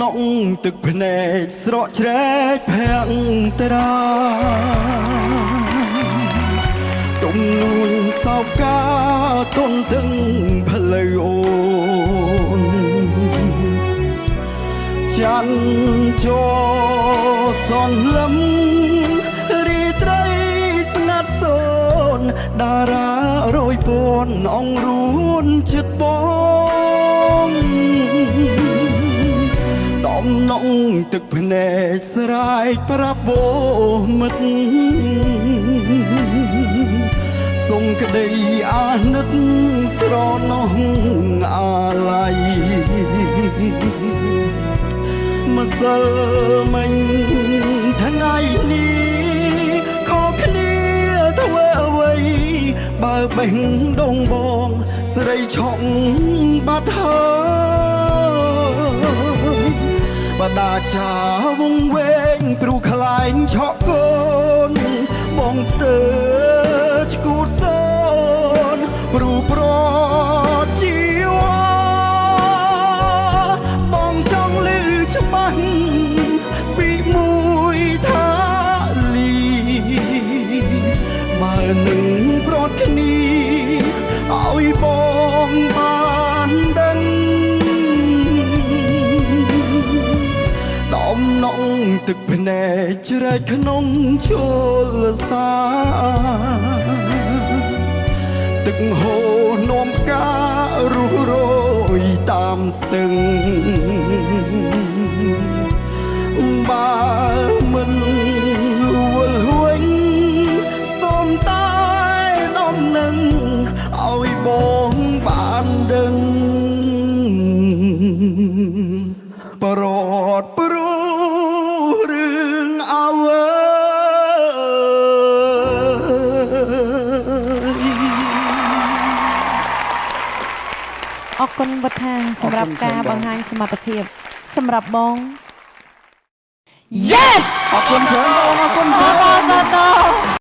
នងទឹកភ្នែកស្រក់ជ្រែកភាំងតារាទុំនួនសោកកាទុនទឹងផ្លូវអូនច័ន្ទចសនលំរីត្រីស្ងាត់សូនតារារយពួនអងរួនចិត្តបងដំណងទឹកភ្នែកស្រែកប្រាប់វមិត្តសុំក្តីអាណិតស្រណោះអាឡ័យម្សិលមិញថ្ងៃនេះខកគ្នាធ្វើអ្វីបើបេះដូងបងស្រីឆក់បាត់ហើយបដាចាវងវែងព្រោះខ្លែងឆក់កូនបងស្ទើរឈួតសូនព្រោះប្រជីវបងចង់លឺច្បាស់ពីមួយថាលីបើនឹងប្រត់គ្នាឲ្យបងបានដឹងដំណងទឹកភ្នែកជ្រែកក្នុងឈលសាទឹកហូរនាំផ្ការុះរយតាមស្ទឹងបើមិនវល់វិញសូមតែដំណឹងឲ្យបងបានដឹងប្រត់ព្រោះរឿងអ្វីអរគុណបុត្រខាងសម្រាប់ការបង្ហាញសមត្ថភាពសម្រាប់បង Yes អរគុណច្រើនបងអរគុណច្រើន